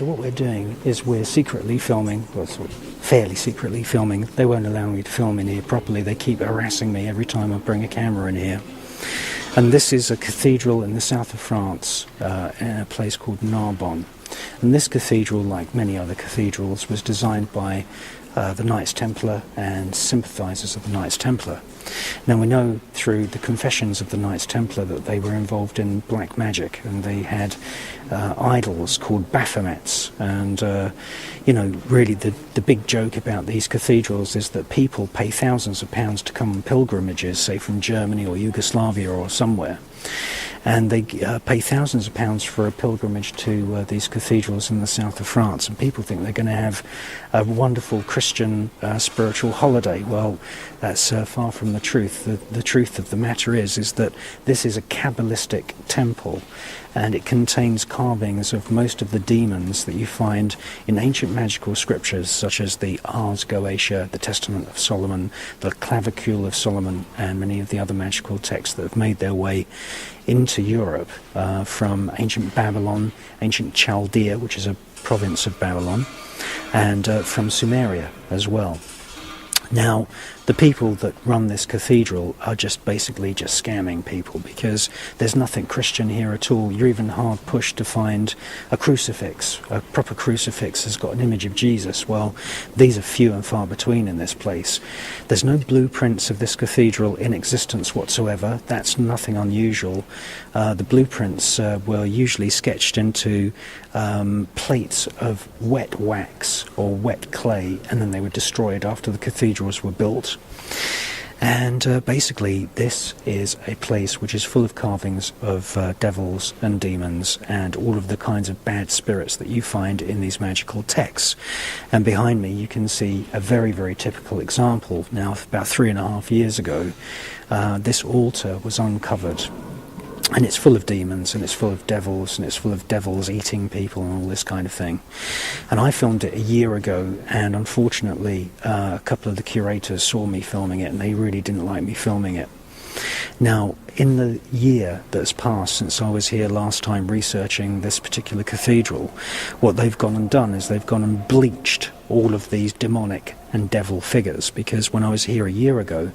So what we're doing is we're secretly filming, well, sort of fairly secretly filming. They won't allow me to film in here properly. They keep harassing me every time I bring a camera in here. And this is a cathedral in the south of France, in a place called Narbonne. And this cathedral, like many other cathedrals, was designed by the Knights Templar and sympathisers of the Knights Templar. Now we know through the confessions of the Knights Templar that they were involved in black magic, and they had idols called Baphomets. And really the big joke about these cathedrals is that people pay thousands of pounds to come on pilgrimages, say from Germany or Yugoslavia or somewhere. And they pay thousands of pounds for a pilgrimage to these cathedrals in the south of France, and people think they're going to have a wonderful Christian spiritual holiday. Well, that's far from the truth. The truth of the matter is that this is a Kabbalistic temple, and it contains carvings of most of the demons that you find in ancient magical scriptures, such as the Ars Goetia, the Testament of Solomon, the Clavicule of Solomon, and many of the other magical texts that have made their way into Europe from ancient Babylon, ancient Chaldea, which is a province of Babylon, and from Sumeria as well. Now, the people that run this cathedral are basically just scamming people, because there's nothing Christian here at all. You're even hard pushed to find a crucifix. A proper crucifix has got an image of Jesus. Well, these are few and far between in this place. There's no blueprints of this cathedral in existence whatsoever. That's nothing unusual. The blueprints were usually sketched into plates of wet wax or wet clay, and then they were destroyed after the cathedrals were built. And basically this is a place which is full of carvings of devils and demons and all of the kinds of bad spirits that you find in these magical texts. And behind me you can see a very, very typical example. Now, about 3.5 years ago, this altar was uncovered. And it's full of demons, and it's full of devils, and it's full of devils eating people and all this kind of thing. And I filmed it a year ago, and unfortunately a couple of the curators saw me filming it, and they really didn't like me filming it. Now, in the year that's passed since I was here last time researching this particular cathedral, what they've gone and done is they've gone and bleached all of these demonic and devil figures, because when I was here a year ago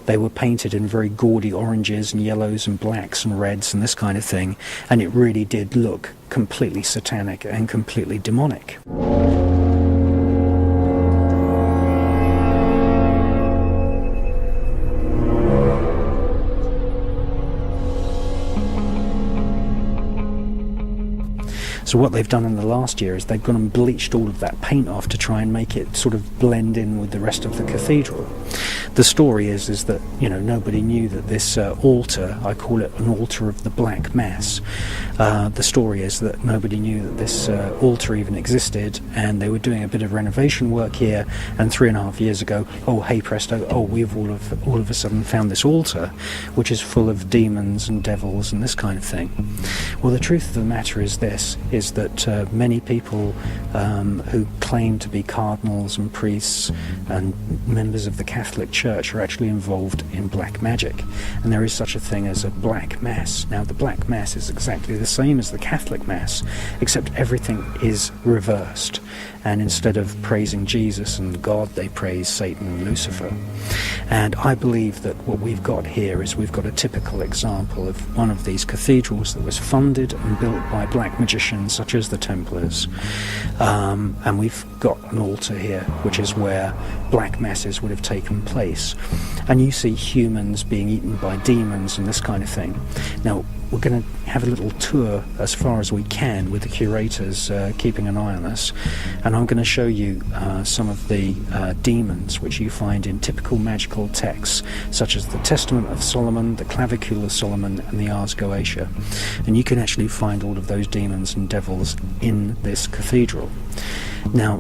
they were painted in very gaudy oranges and yellows and blacks and reds and this kind of thing, and it really did look completely satanic and completely demonic. So what they've done in the last year is they've gone and bleached all of that paint off to try and make it sort of blend in with the rest of the cathedral. The story is that, nobody knew that this altar, I call it an altar of the Black Mass. The story is that nobody knew that this altar even existed, and they were doing a bit of renovation work here, and 3.5 years ago, oh hey presto, we've all of a sudden found this altar which is full of demons and devils and this kind of thing. Well, the truth of the matter is this, is that many people who claim to be cardinals and priests and members of the Catholic Church are actually involved in black magic, and there is such a thing as a Black Mass. Now, the Black Mass is exactly the same as the Catholic Mass, except everything is reversed, and instead of praising Jesus and God, they praise Satan and Lucifer. And I believe that what we've got here is we've got a typical example of one of these cathedrals that was funded and built by black magicians such as the Templars, and we've got an altar here which is where black masses would have taken place, and you see humans being eaten by demons and this kind of thing. Now, we're going to have a little tour as far as we can with the curators keeping an eye on us, and I'm going to show you some of the demons which you find in typical magical texts, such as the Testament of Solomon, the Clavicule of Solomon, and the Ars Goetia. And you can actually find all of those demons and devils in this cathedral. Now,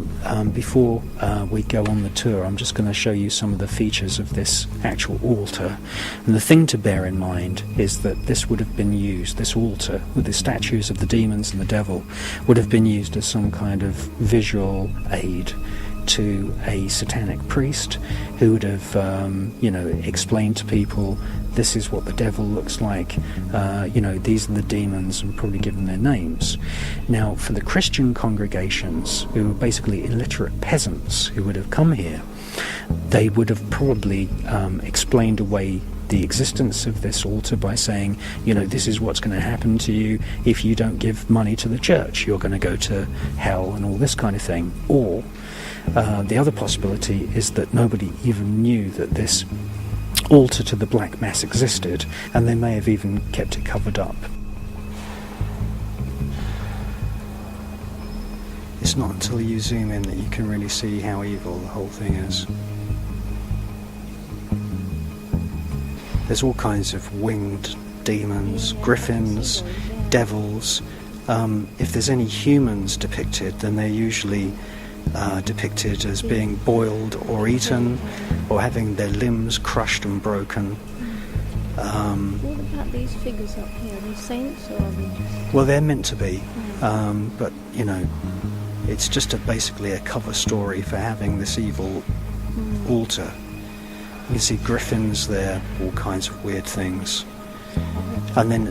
before we go on the tour, I'm just going to show you some of the features of this actual altar. And the thing to bear in mind is that this would have been used, this altar with the statues of the demons and the devil, would have been used as some kind of visual aid to a satanic priest who would have, explained to people, this is what the devil looks like, these are the demons, and probably given their names. Now, for the Christian congregations, who were basically illiterate peasants who would have come here, they would have probably explained away the existence of this altar by saying, this is what's going to happen to you if you don't give money to the church. You're going to go to hell and all this kind of thing. Or the other possibility is that nobody even knew that this altar to the Black Mass existed, and they may have even kept it covered up. It's not until you zoom in that you can really see how evil the whole thing is. There's all kinds of winged demons, griffins, devils. If there's any humans depicted, then they're usually depicted as being boiled or eaten, or having their limbs crushed and broken. What about these figures up here? Are they saints or are they just... Well, they're meant to be, but it's just basically a cover story for having this evil altar. You can see griffins there, all kinds of weird things. And then,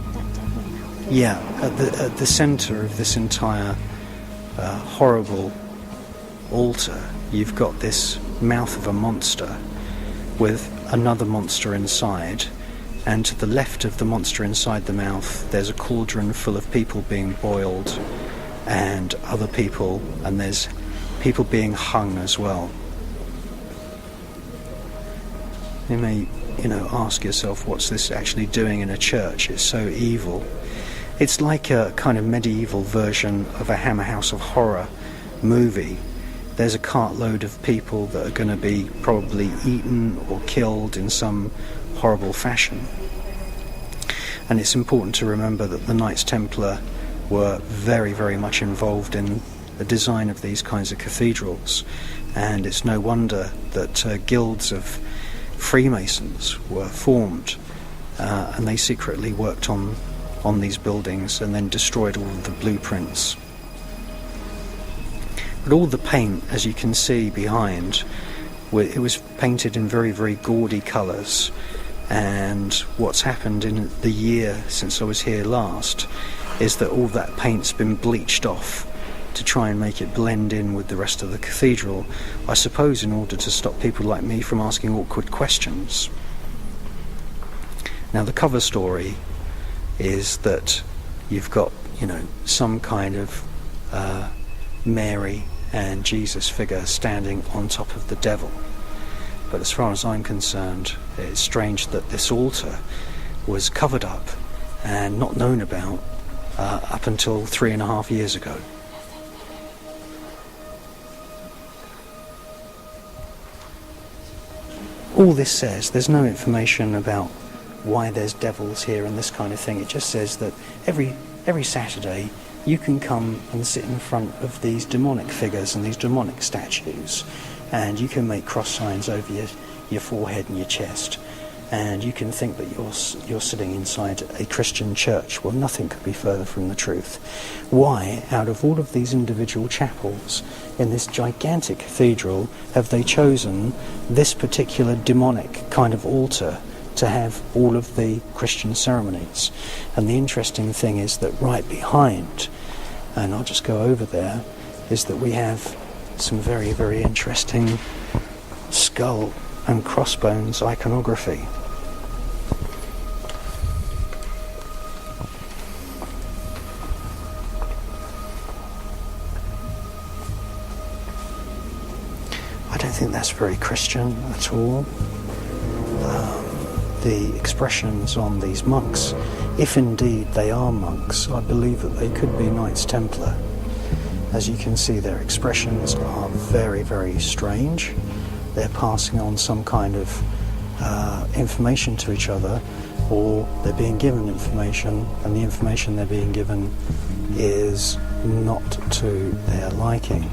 at the centre of this entire horrible altar, you've got this mouth of a monster with another monster inside, and to the left of the monster inside the mouth, there's a cauldron full of people being boiled, and other people, and there's people being hung as well. You may, ask yourself, what's this actually doing in a church? It's so evil. It's like a kind of medieval version of a Hammer House of Horror movie. There's a cartload of people that are going to be probably eaten or killed in some horrible fashion. And it's important to remember that the Knights Templar were very, very much involved in the design of these kinds of cathedrals. And it's no wonder that guilds of Freemasons were formed, and they secretly worked on these buildings and then destroyed all of the blueprints. But all the paint, as you can see behind, it was painted in very, very gaudy colours. And what's happened in the year since I was here last is that all that paint's been bleached off to try and make it blend in with the rest of the cathedral, I suppose in order to stop people like me from asking awkward questions. Now, the cover story is that you've got, some kind of Mary and Jesus figure standing on top of the devil. But as far as I'm concerned, it's strange that this altar was covered up and not known about up until 3.5 years ago. All this says, there's no information about why there's devils here and this kind of thing. It just says that every Saturday you can come and sit in front of these demonic figures and these demonic statues, and you can make cross signs over your forehead and your chest, and you can think that you're sitting inside a Christian church. Well, nothing could be further from the truth. Why, out of all of these individual chapels in this gigantic cathedral, have they chosen this particular demonic kind of altar to have all of the Christian ceremonies? And the interesting thing is that right behind, and I'll just go over there, is that we have some very, very interesting skull and crossbones iconography. I don't think that's very Christian at all. The expressions on these monks, if indeed they are monks, I believe that they could be Knights Templar. As you can see, their expressions are very, very strange. They're passing on some kind of information to each other, or they're being given information, and the information they're being given is not to their liking.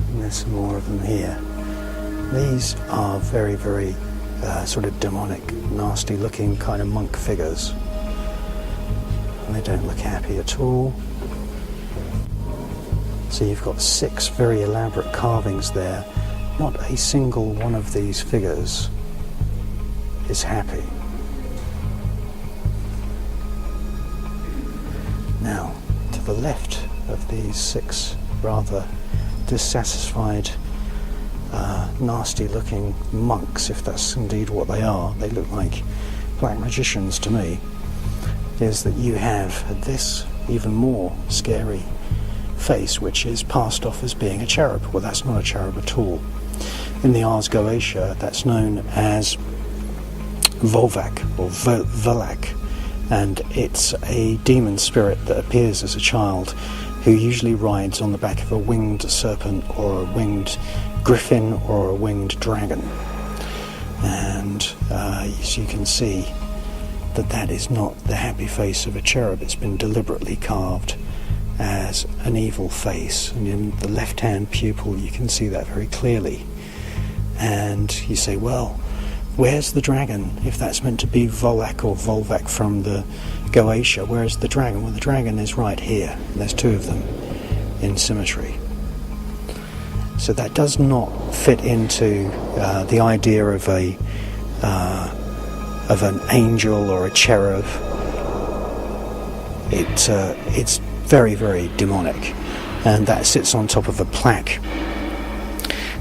And there's some more of them here. These are very, very sort of demonic, nasty looking kind of monk figures. And they don't look happy at all. So you've got 6 very elaborate carvings there. Not a single one of these figures is happy. Now, to the left of these 6 rather dissatisfied, nasty looking monks, if that's indeed what they are, they look like black magicians to me, is that you have this even more scary face, which is passed off as being a cherub. Well, that's not a cherub at all. In the Ars Goetia, that's known as Volvac or Volak, and it's a demon spirit that appears as a child who usually rides on the back of a winged serpent or a winged griffin or a winged dragon. And as you can see, that is not the happy face of a cherub. It's been deliberately carved as an evil face, and in the left hand pupil you can see that very clearly. And you say, well, where's the dragon? If that's meant to be Volak or Volvac from the Goetia, where's the dragon? Well, the dragon is right here. There's 2 of them in symmetry. So that does not fit into the idea of an angel or a cherub. It's very, very demonic, and that sits on top of a plaque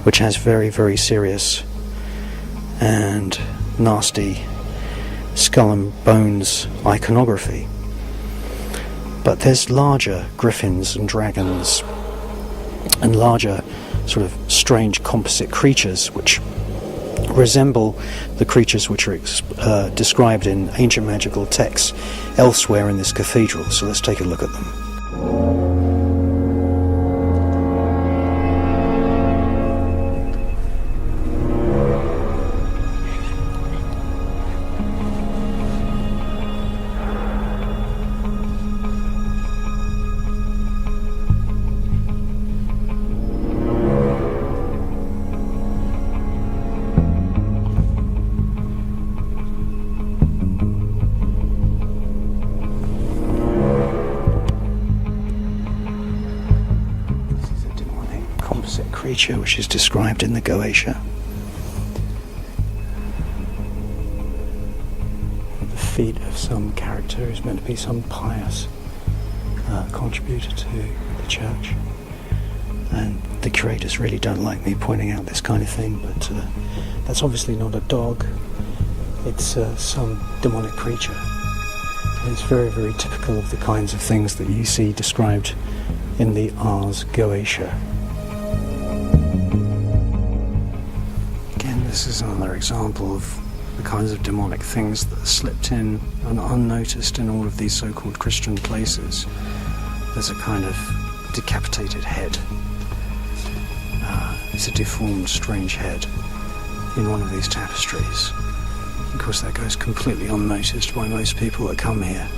which has very, very serious and nasty skull and bones iconography. But there's larger griffins and dragons and larger sort of strange composite creatures which resemble the creatures which are described in ancient magical texts elsewhere in this cathedral. So let's take a look at them. Creature which is described in the Goetia. The feet of some character is meant to be some pious contributor to the church, and the curators really don't like me pointing out this kind of thing, but that's obviously not a dog. It's some demonic creature, and it's very, very typical of the kinds of things that you see described in the Ars Goetia. This is another example of the kinds of demonic things that are slipped in and unnoticed in all of these so-called Christian places. There's a kind of decapitated head. It's a deformed, strange head in one of these tapestries. Of course, that goes completely unnoticed by most people that come here.